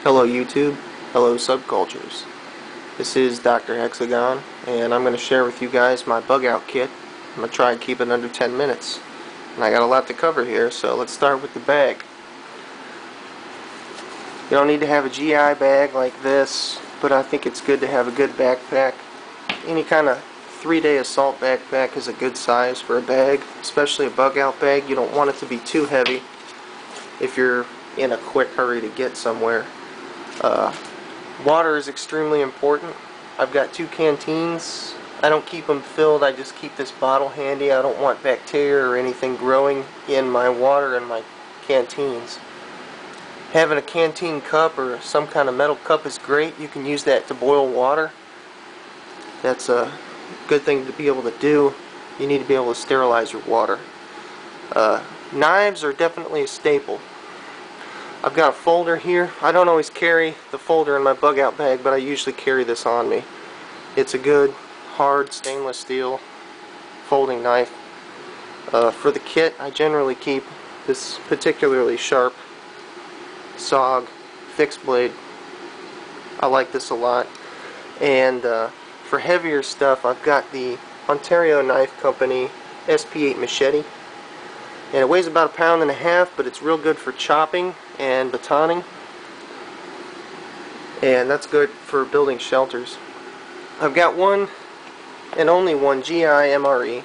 Hello YouTube, hello subcultures. This is Dr. Hexagon, and I'm going to share with you guys my bug out kit. I'm going to try and keep it under 10 minutes. And I got a lot to cover here, so let's start with the bag. You don't need to have a GI bag like this, but I think it's good to have a good backpack. Any kind of 3-day assault backpack is a good size for a bag, especially a bug out bag. You don't want it to be too heavy if you're in a quick hurry to get somewhere. Water is extremely important. I've got 2 canteens. I don't keep them filled, I just keep this bottle handy. I don't want bacteria or anything growing in my water in my canteens. Having a canteen cup or some kind of metal cup is great. You can use that to boil water. That's a good thing to be able to do. You need to be able to sterilize your water. Knives are definitely a staple. I've got a folder here. I don't always carry the folder in my bug out bag, but I usually carry this on me. It's a good, hard stainless steel folding knife. For the kit, I generally keep this particularly sharp SOG fixed blade. I like this a lot. And for heavier stuff, I've got the Ontario Knife Company SP8 machete. And it weighs about 1.5 pounds, but it's real good for chopping and batoning. And that's good for building shelters. I've got one and only one GI MRE.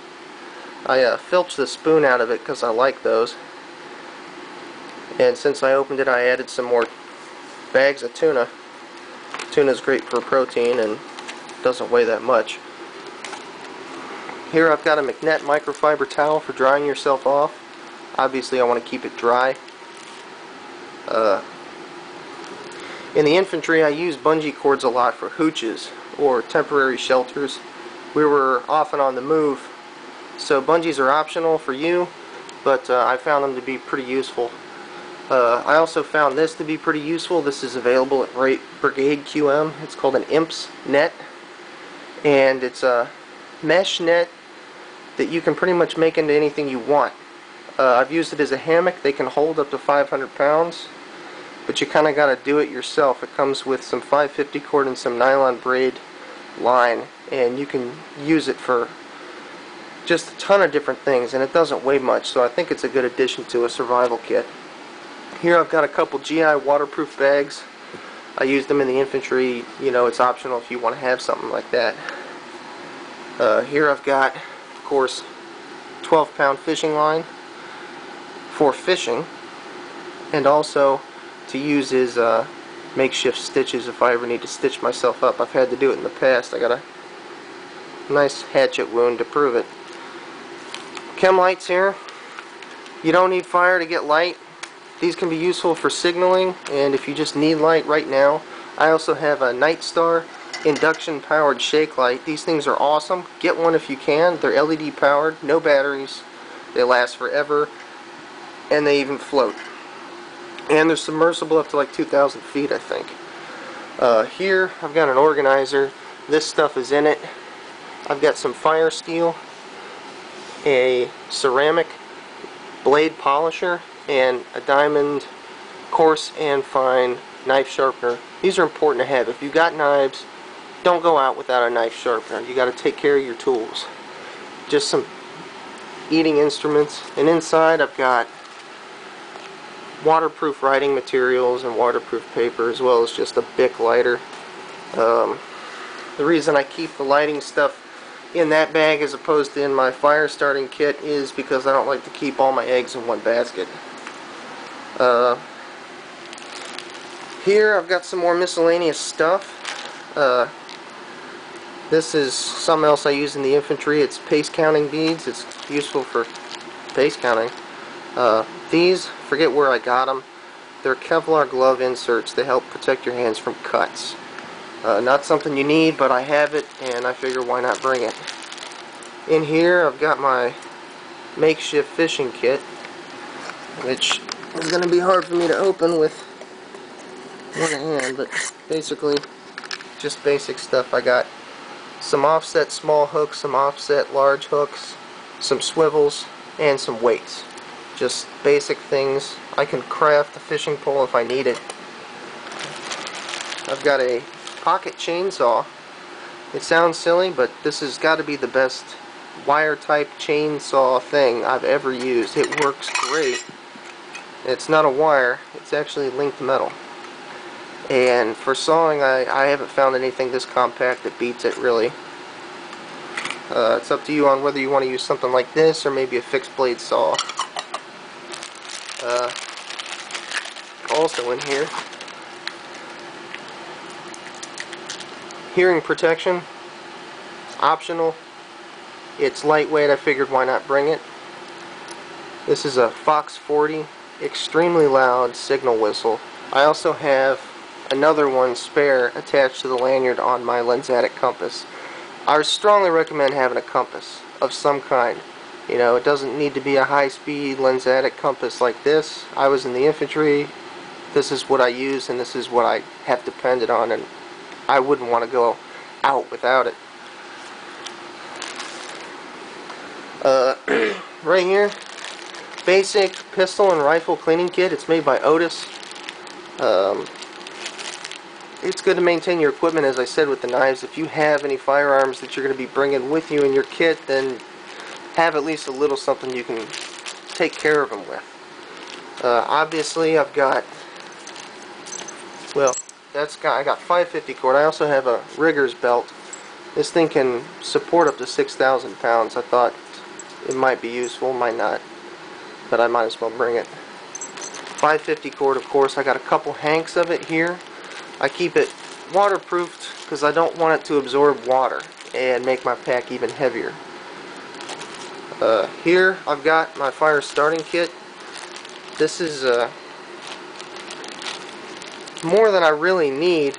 I filched the spoon out of it because I like those. And since I opened it, I added some more bags of tuna. Tuna's great for protein and doesn't weigh that much. Here I've got a McNett microfiber towel for drying yourself off. Obviously I want to keep it dry. In the infantry I use bungee cords a lot for hooches or temporary shelters. We were often on the move, so bungees are optional for you, but I found them to be pretty useful. I also found this to be pretty useful. This is available at Brigade QM. It's called an IMPS net, and it's a mesh net that you can pretty much make into anything you want. I've used it as a hammock. They can hold up to 500 pounds, but you kind of got to do it yourself. It comes with some 550 cord and some nylon braid line, and you can use it for just a ton of different things, and it doesn't weigh much, so I think it's a good addition to a survival kit. Here I've got a couple GI waterproof bags. I use them in the infantry. You know, it's optional if you want to have something like that. Here I've got, of course, 12-pound fishing line for fishing, and also to use as makeshift stitches if I ever need to stitch myself up. I've had to do it in the past. I got a nice hatchet wound to prove it. Chem lights here. You don't need fire to get light. These can be useful for signaling, and if you just need light right now. I also have a Night Star induction powered shake light. These things are awesome. Get one if you can. They're LED powered, no batteries. They last forever, and they even float. And they're submersible up to like 2,000 feet, I think. Here I've got an organizer. This stuff is in it. I've got some fire steel, a ceramic blade polisher, and a diamond coarse and fine knife sharpener. These are important to have. If you got knives, don't go out without a knife sharpener. You got to take care of your tools. Just some eating instruments, and inside I've got waterproof writing materials and waterproof paper, as well as just a Bic lighter. The reason I keep the lighting stuff in that bag as opposed to in my fire starting kit is because I don't like to keep all my eggs in one basket. Here I've got some more miscellaneous stuff. This is something else I use in the infantry. It's pace counting beads. It's useful for pace counting. These, forget where I got them. They're Kevlar glove inserts. They help protect your hands from cuts. Not something you need, but I have it, and I figure why not bring it. In here I've got my makeshift fishing kit, which is going to be hard for me to open with one hand, but basically just basic stuff. I got some offset small hooks, some offset large hooks, some swivels, and some weights. Just basic things. I can craft a fishing pole if I need it. I've got a pocket chainsaw. It sounds silly, but this has got to be the best wire type chainsaw thing I've ever used. It works great. It's not a wire, it's actually linked metal. And for sawing, I haven't found anything this compact that beats it, really. It's up to you on whether you want to use something like this or maybe a fixed blade saw. Also in here, hearing protection. It's optional. It's lightweight. I figured why not bring it. This is a Fox 40, extremely loud signal whistle. I also have another one spare attached to the lanyard on my lensatic compass. I strongly recommend having a compass of some kind. You know, it doesn't need to be a high-speed lensatic compass like this. I was in the infantry. This is what I use, and this is what I have depended on, and I wouldn't want to go out without it. Right here, basic pistol and rifle cleaning kit. It's made by Otis. It's good to maintain your equipment, as I said, with the knives. If you have any firearms that you're going to be bringing with you in your kit, then have at least a little something you can take care of them with. Obviously, I've got, well, I got 550 cord. I also have a rigger's belt. This thing can support up to 6,000 pounds. I thought it might be useful, might not, but I might as well bring it. 550 cord, of course. I got a couple hanks of it here. I keep it waterproofed because I don't want it to absorb water and make my pack even heavier. Here I've got my fire starting kit. This is more than I really need,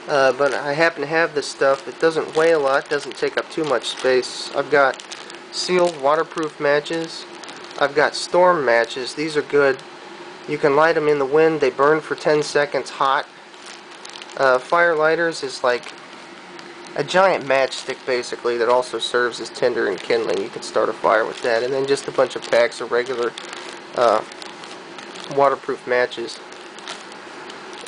but I happen to have this stuff. It doesn't weigh a lot, doesn't take up too much space. I've got sealed waterproof matches. I've got storm matches. These are good. You can light them in the wind. They burn for 10 seconds hot. Fire lighters is like a giant matchstick, basically, that also serves as tinder and kindling. You can start a fire with that. And then just a bunch of packs of regular waterproof matches.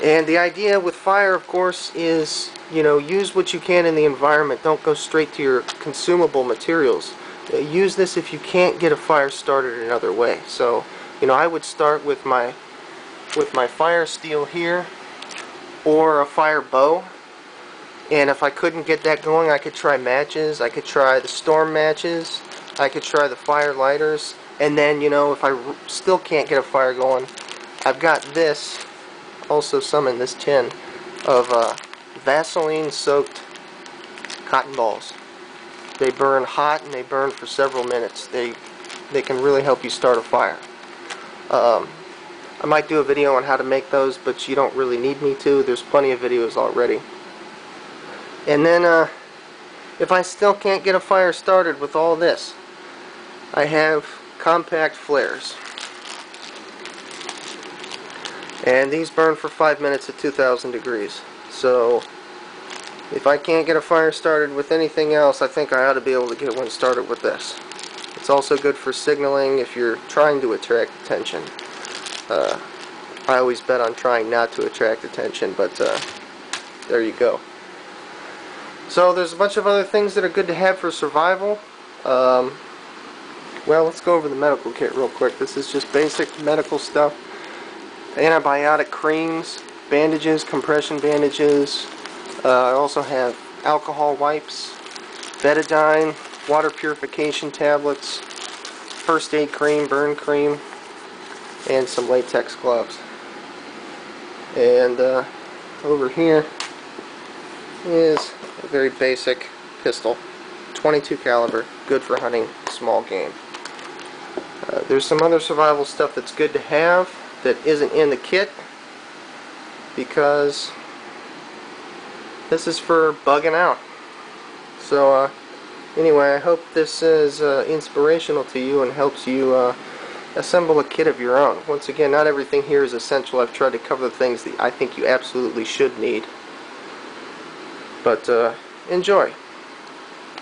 And the idea with fire, of course, is, you know, use what you can in the environment. Don't go straight to your consumable materials. Use this if you can't get a fire started another way. So, you know, I would start with my fire steel here, or a fire bow. And if I couldn't get that going, I could try matches. I could try the storm matches. I could try the fire lighters. And then, you know, if I still can't get a fire going, I've got this, also some in this tin, of Vaseline soaked cotton balls. They burn hot and they burn for several minutes. They can really help you start a fire. I might do a video on how to make those, but you don't really need me to. There's plenty of videos already. And then if I still can't get a fire started with all this, I have compact flares. And these burn for 5 minutes at 2,000 degrees. So if I can't get a fire started with anything else, I think I ought to be able to get one started with this. It's also good for signaling if you're trying to attract attention. I always bet on trying not to attract attention, but there you go. So there's a bunch of other things that are good to have for survival. Well, let's go over the medical kit real quick. This is just basic medical stuff. Antibiotic creams, bandages, compression bandages. I also have alcohol wipes, betadine, water purification tablets, first aid cream, burn cream, and some latex gloves. And over here is a very basic pistol, 22 caliber, good for hunting small game. There's some other survival stuff that's good to have that isn't in the kit, because this is for bugging out. So anyway, I hope this is inspirational to you and helps you assemble a kit of your own. Once again, not everything here is essential. I've tried to cover the things that I think you absolutely should need. But enjoy.